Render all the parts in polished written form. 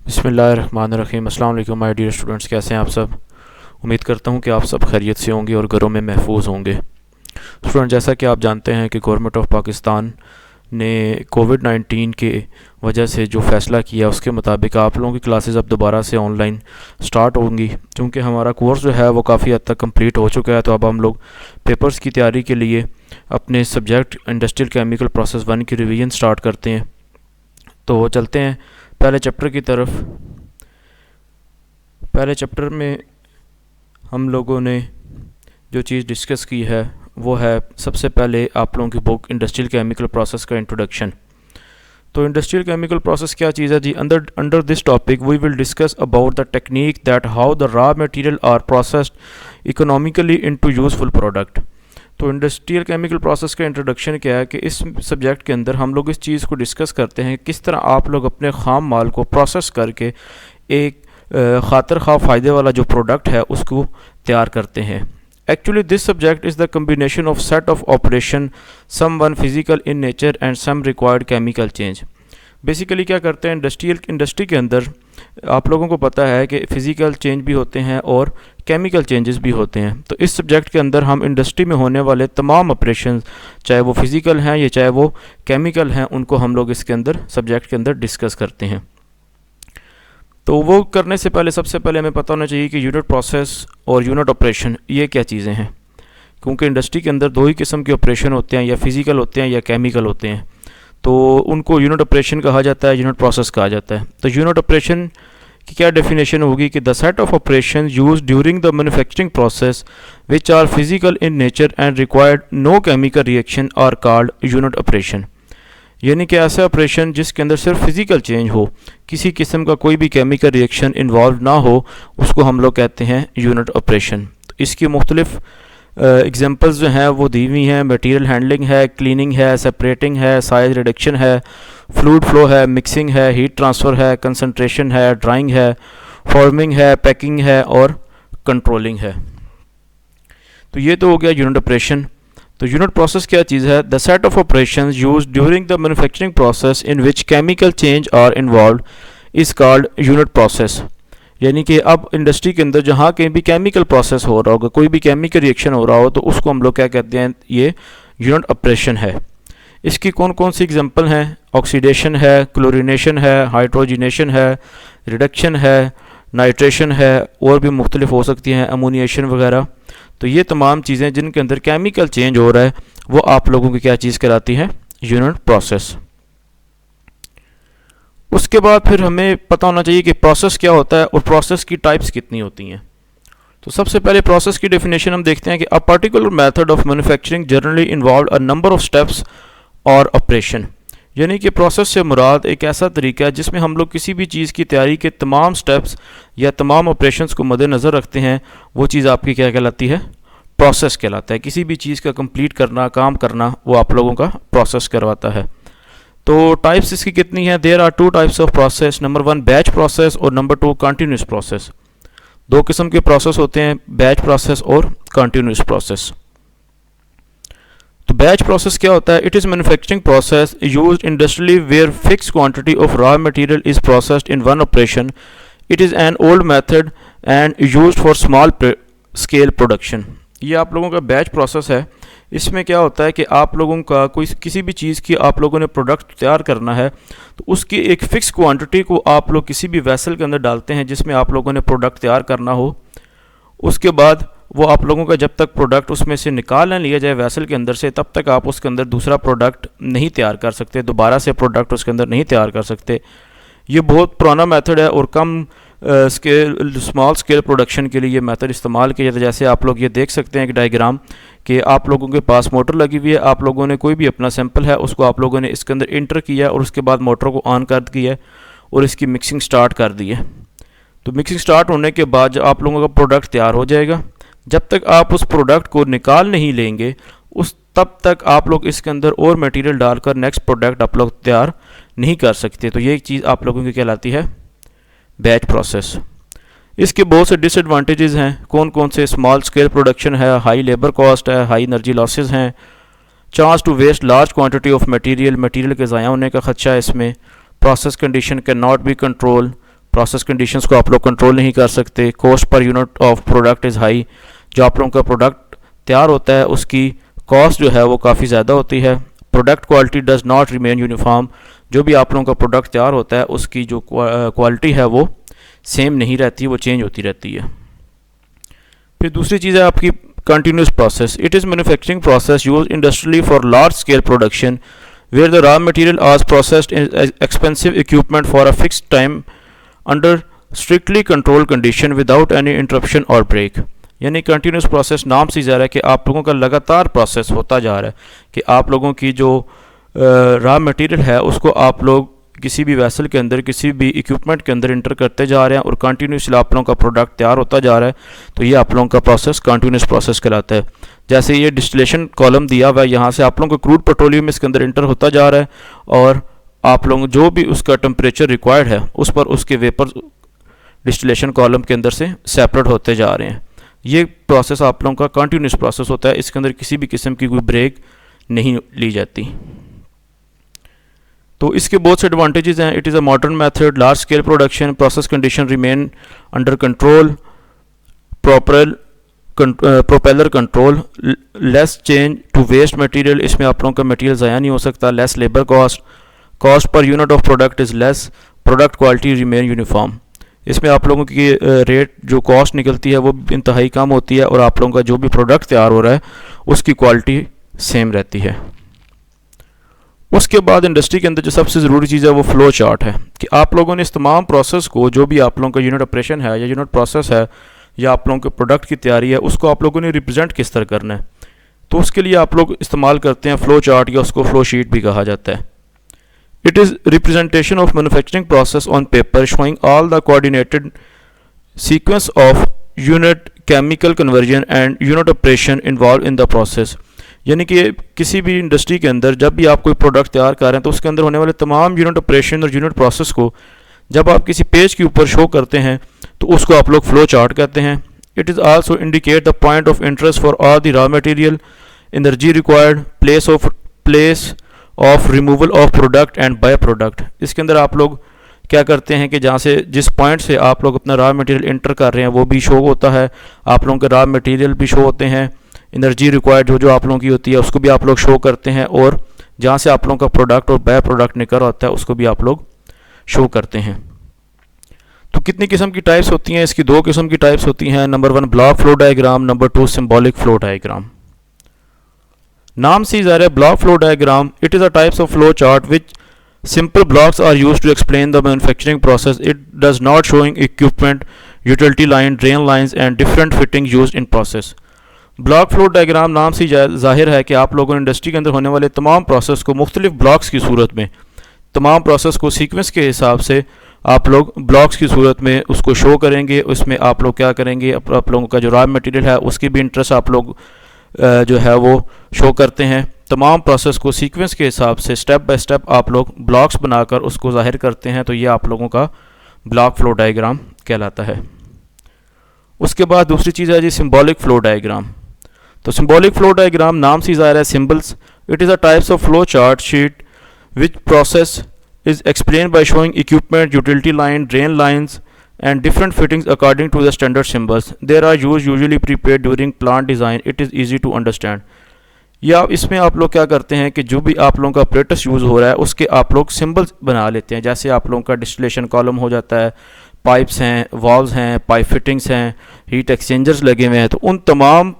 बिस्मिल्लाहिर्रहमानिर्रहीम। अस्सलाम वालेकुम माय डियर स्टूडेंट्स, कैसे हैं आप सब। उम्मीद करता हूं कि आप सब खैरियत से होंगे और घरों में महफूज होंगे। स्टूडेंट, जैसा कि आप जानते हैं कि गवर्नमेंट ऑफ पाकिस्तान ने कोविड-19 के वजह से जो फ़ैसला किया उसके मुताबिक आप लोगों की क्लासेस अब दोबारा से ऑनलाइन स्टार्ट होंगी। क्योंकि हमारा कोर्स जो है वो काफ़ी हद तक कंप्लीट हो चुका है, तो अब हम लोग पेपर्स की तैयारी के लिए अपने सब्जेक्ट इंडस्ट्रियल केमिकल प्रोसेस 1 की रिवीजन स्टार्ट करते हैं। तो चलते हैं पहले चैप्टर की तरफ। पहले चैप्टर में हम लोगों ने जो चीज़ डिस्कस की है वो है सबसे पहले आप लोगों की बुक इंडस्ट्रियल केमिकल प्रोसेस का इंट्रोडक्शन। तो इंडस्ट्रियल केमिकल प्रोसेस क्या चीज़ है जी। Under this topic we will discuss about the technique that how the raw material are processed economically into useful product. तो इंडस्ट्रियल केमिकल प्रोसेस का introduction क्या है कि इस सब्जेक्ट के अंदर हम लोग इस चीज़ को डिस्कस करते हैं किस तरह आप लोग अपने ख़ाम माल को प्रोसेस करके एक खातर खा फ़ायदे वाला जो प्रोडक्ट है उसको तैयार करते हैं। Actually this subject is the combination of set of operation, some one physical in nature and some required chemical change. Basically क्या करते हैं इंडस्ट्री के अंदर आप लोगों को पता है कि फ़िज़िकल चेंज भी होते हैं और केमिकल चेंजेस भी होते हैं। तो इस सब्जेक्ट के अंदर हम इंडस्ट्री में होने वाले तमाम ऑपरेशन, चाहे वो फ़िज़िकल हैं या चाहे वो केमिकल हैं, उनको हम लोग इसके अंदर सब्जेक्ट के अंदर डिस्कस करते हैं। तो वो करने से पहले सबसे पहले हमें पता होना चाहिए कि यूनिट प्रोसेस और यूनिट ऑपरेशन ये क्या चीज़ें हैं। क्योंकि इंडस्ट्री के अंदर दो ही किस्म के ऑपरेशन होते हैं, या फ़िज़िकल होते हैं या केमिकल होते हैं। तो उनको यूनिट ऑपरेशन कहा जाता है, यूनिट प्रोसेस कहा जाता है। तो यूनिट ऑपरेशन की क्या डेफिनेशन होगी कि the set of operation use during the manufacturing process which are physical in nature and required no chemical reaction are called unit operation. यानी कि ऐसा ऑपरेशन जिसके अंदर सिर्फ फिजिकल चेंज हो, किसी किस्म का कोई भी केमिकल रिएक्शन इन्वॉल्व ना हो, उसको हम लोग कहते हैं यूनिट ऑपरेशन। तो इसकी मुख्तलिफ एग्जांपल्स जो हैं वो दी हुई हैं। मटेरियल हैंडलिंग है, क्लीनिंग है, सेपरेटिंग है, साइज रिडक्शन है, फ्लूइड फ्लो है, मिक्सिंग है, हीट ट्रांसफ़र है, कंसंट्रेशन है, ड्राइंग है, फॉर्मिंग है, पैकिंग है और कंट्रोलिंग है। तो ये तो हो गया यूनिट ऑपरेशन। तो यूनिट प्रोसेस क्या चीज़ है। The set of operations used during the manufacturing process in which chemical change are involved is called unit process. यानी कि अब इंडस्ट्री के अंदर जहाँ कहीं भी केमिकल प्रोसेस हो रहा होगा, कोई भी केमिकल रिएक्शन हो रहा हो, तो उसको हम लोग क्या कहते हैं, ये यूनिट ऑपरेशन है। इसकी कौन कौन सी एग्जांपल हैं। ऑक्सीडेशन है, क्लोरीनेशन है, हाइड्रोजिनेशन है, रिडक्शन है, नाइट्रेशन है, और भी मुख्तलिफ हो सकती हैं, अमोनिएशन वगैरह। तो ये तमाम चीज़ें जिनके अंदर केमिकल चेंज हो रहा है वो आप लोगों की क्या चीज़ कहलाती है, यूनिट प्रोसेस। उसके बाद फिर हमें पता होना चाहिए कि प्रोसेस क्या होता है और प्रोसेस की टाइप्स कितनी होती हैं। तो सबसे पहले प्रोसेस की डेफिनेशन हम देखते हैं कि a particular method of manufacturing generally involve a number of steps और ऑपरेशन। यानी कि प्रोसेस से मुराद एक ऐसा तरीका है जिसमें हम लोग किसी भी चीज़ की तैयारी के तमाम स्टेप्स या तमाम ऑपरेशंस को मद्देनज़र रखते हैं। वो चीज़ आपकी क्या कहलाती है, प्रोसेस कहलाता है। किसी भी चीज़ का कंप्लीट करना, काम करना, वो आप लोगों का प्रोसेस करवाता है। तो टाइप्स इसकी कितनी है। There are 2 types of process. Number 1 batch process और नंबर 2 कंटिन्यूस प्रोसेस। दो किस्म के प्रोसेस होते हैं, बैच प्रोसेस और कंटिन्यूस प्रोसेस। तो बैच प्रोसेस क्या होता है। It is manufacturing process used industrially where fix quantity of raw material is processed in one operation. It is an old method and used for small scale production. ये आप लोगों का batch process है। इसमें क्या होता है कि आप लोगों का कोई किसी भी चीज़ की आप लोगों ने प्रोडक्ट तैयार करना है, तो उसकी एक फ़िक्स क्वांटिटी को आप लोग किसी भी वेसल के अंदर डालते हैं जिसमें आप लोगों ने प्रोडक्ट तैयार करना हो। उसके बाद वो आप लोगों का जब तक प्रोडक्ट उसमें से निकाल ना लिया जाए वेसल के अंदर से, तब तक आप उसके अंदर दूसरा प्रोडक्ट नहीं तैयार कर सकते, दोबारा से प्रोडक्ट उसके अंदर नहीं तैयार कर सकते। ये बहुत पुराना मेथड है और कम स्मॉल स्केल प्रोडक्शन के लिए ये मेथड इस्तेमाल किया जाता है। जैसे आप लोग ये देख सकते हैं कि डायग्राम कि आप लोगों के पास मोटर लगी हुई है, आप लोगों ने कोई भी अपना सैंपल है उसको आप लोगों ने इसके अंदर इंटर किया और उसके बाद मोटर को ऑन कर दिया और इसकी मिक्सिंग स्टार्ट कर दी है। तो मिक्सिंग स्टार्ट होने के बाद जब आप लोगों का प्रोडक्ट तैयार हो जाएगा, जब तक आप उस प्रोडक्ट को निकाल नहीं लेंगे तब तक आप लोग इसके अंदर और मटेरियल डालकर नेक्स्ट प्रोडक्ट आप लोग तैयार नहीं कर सकते। तो ये चीज़ आप लोगों की कहलाती है बैच प्रोसेस। इसके बहुत से डिसएडवांटेजेस हैं। कौन कौन से। स्मॉल स्केल प्रोडक्शन है, हाई लेबर कॉस्ट है, हाई एनर्जी लॉसेस हैं, chance to waste large quantity of material के ज़ाया होने का खदशा है इसमें। Process condition can not be control, process conditions को आप लोग कंट्रोल नहीं कर सकते। Cost per unit of product is high, जो आप लोगों का प्रोडक्ट तैयार होता है उसकी कॉस्ट जो है वो काफ़ी ज़्यादा होती है। Product quality does not remain uniform, जो भी आप लोगों का प्रोडक्ट तैयार होता है उसकी जो क्वालिटी है वो सेम नहीं रहती, वो चेंज होती रहती है। फिर दूसरी चीज़ है आपकी continuous process. It is manufacturing process use industrially for large scale production where the raw material are processed in expensive equipment for a fixed time under strictly control condition without any interruption और break. यानी continuous process नाम से जा रहा है कि आप लोगों का लगातार प्रोसेस होता जा रहा है कि आप लोगों की जो रॉ मटेरियल है उसको आप लोग किसी भी वेसल के अंदर, किसी भी इक्विपमेंट के अंदर इंटर करते जा रहे हैं और कंटिन्यूसली आप लोगों का प्रोडक्ट तैयार होता जा रहा है, तो ये आप लोगों का प्रोसेस कंटिन्यूस प्रोसेस कहलाता है। जैसे ये डिस्टिलेशन कॉलम दिया हुआ है, यहाँ से आप लोगों का क्रूड पेट्रोलियम इसके अंदर इंटर होता जा रहा है और आप लोग जो भी उसका टेम्परेचर रिक्वायर्ड है उस पर उसके वेपर डिस्टिलेशन कॉलम के अंदर से सेपरेट होते जा रहे हैं। ये प्रोसेस आप लोगों का कंटिन्यूस प्रोसेस होता है, इसके अंदर किसी भी किस्म की कोई ब्रेक नहीं ली जाती। तो इसके बहुत से एडवांटेजेस हैं। It is a modern method, large scale production, process condition remain under control, propeller control, less change to waste material, इसमें आप लोगों का मटेरियल ज़ाया नहीं हो सकता, less labour cost, cost per unit of product is less, product quality remain uniform. इसमें आप लोगों की रेट जो कॉस्ट निकलती है वो इंतहाई कम होती है और आप लोगों का जो भी प्रोडक्ट तैयार हो रहा है उसकी क्वालिटी सेम रहती है। उसके बाद इंडस्ट्री के अंदर जो सबसे ज़रूरी चीज़ है वो फ्लो चार्ट है कि आप लोगों ने इस तमाम प्रोसेस को, जो भी आप लोगों का यूनिट ऑपरेशन है या यूनिट प्रोसेस है या आप लोगों के प्रोडक्ट की तैयारी है, उसको आप लोगों ने रिप्रेजेंट किस तरह करना है। तो उसके लिए आप लोग इस्तेमाल करते हैं फ्लो चार्ट, या उसको फ्लो शीट भी कहा जाता है। It is representation of manufacturing process on paper showing all the coordinated sequence of unit, chemical conversion and unit operation involve in the process. यानी कि किसी भी इंडस्ट्री के अंदर जब भी आप कोई प्रोडक्ट तैयार कर रहे हैं तो उसके अंदर होने वाले तमाम यूनिट ऑपरेशन और यूनिट प्रोसेस को जब आप किसी पेज के ऊपर शो करते हैं तो उसको आप लोग फ्लो चार्ट कहते हैं। It is also indicate the point of interest for all the raw material, energy required, place of removal of product and by product. इसके अंदर आप लोग क्या करते हैं कि जहाँ से जिस पॉइंट से आप लोग अपना रॉ मटेरियल इंटर कर रहे हैं वो भी शो होता है, आप लोगों के रॉ मटेरियल भी शो होते हैं, एनर्जी रिक्वायर्ड जो आप लोगों की होती है उसको भी आप लोग शो करते हैं, और जहाँ से आप लोगों का प्रोडक्ट और बाय प्रोडक्ट निकल आता है उसको भी आप लोग शो करते हैं। तो कितनी किस्म की टाइप्स होती हैं? इसकी दो किस्म की टाइप्स होती हैं। Number 1 block flow diagram, number 2 symbolic flow diagram. नाम से ज़ाहिर है block flow diagram, it is a types of flow chart which simple blocks are used to explain the manufacturing process. It does not showing equipment, utility line, drain lines and different fittings used in process. Block flow diagram नाम से ज़ाहिर है कि आप लोगों ने industry के अंदर होने वाले तमाम प्रोसेस को मुख्तलिफ ब्लॉक्स की सूरत में, तमाम प्रोसेस को सीक्वेंस के हिसाब से आप लोग ब्लॉक्स की सूरत में उसको शो करेंगे। उसमें आप लोग क्या करेंगे, आप लोगों का जो रॉ मटेरियल है उसकी भी इंटरेस्ट आप लोग जो है वो शो करते हैं। तमाम प्रोसेस को सीक्वेंस के हिसाब से स्टेप बाय स्टेप आप लोग ब्लॉक्स बनाकर उसको ज़ाहिर करते हैं, तो ये आप लोगों का ब्लॉक फ्लो डायग्राम कहलाता है। उसके बाद दूसरी चीज़ है जी सिंबॉलिक फ्लो डायग्राम। तो सिंबॉलिक फ्लो डायग्राम नाम से ज़ाहिर है symbols. It is a types of flow chart sheet which process is explain by showing equipment, utility line, drain lines and different fittings according to the standard symbols. They are used usually prepared during plant design. It is easy to understand. या इसमें आप लोग क्या करते हैं कि जो भी आप लोगों का अपरेटस यूज़ हो रहा है उसके आप लोग सिंबल्स बना लेते हैं। जैसे आप लोगों का डिस्टिलेशन कॉलम हो जाता है, पाइप्स हैं, वाल्व्स हैं, पाइप फिटिंग्स हैं, हीट एक्सचेंजर्स लगे हुए हैं, तो उन तमाम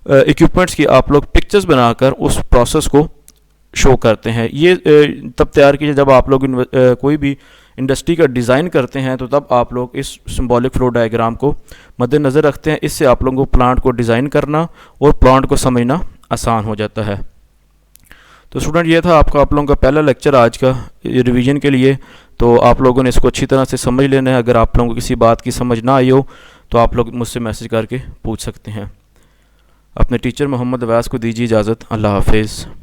इक्विपमेंट्स की आप लोग पिक्चर्स बनाकर उस प्रोसेस को शो करते हैं। ये तब तैयार कीजिए जब आप लोग कोई भी इंडस्ट्री का डिज़ाइन करते हैं, तो तब आप लोग इस सिंबॉलिक फ्लो डायग्राम को मद्देनज़र रखते हैं। इससे आप लोगों को प्लांट को डिज़ाइन करना और प्लांट को समझना आसान हो जाता है। तो स्टूडेंट ये था आपका आप लोगों का पहला लेक्चर आज का रिवीजन के लिए। तो आप लोगों ने इसको अच्छी तरह से समझ लेना है। अगर आप लोगों को किसी बात की समझ ना आई हो तो आप लोग मुझसे मैसेज करके पूछ सकते हैं। अपने टीचर मोहम्मद अवैस को दीजिए इजाज़त। अल्लाह हाफिज़।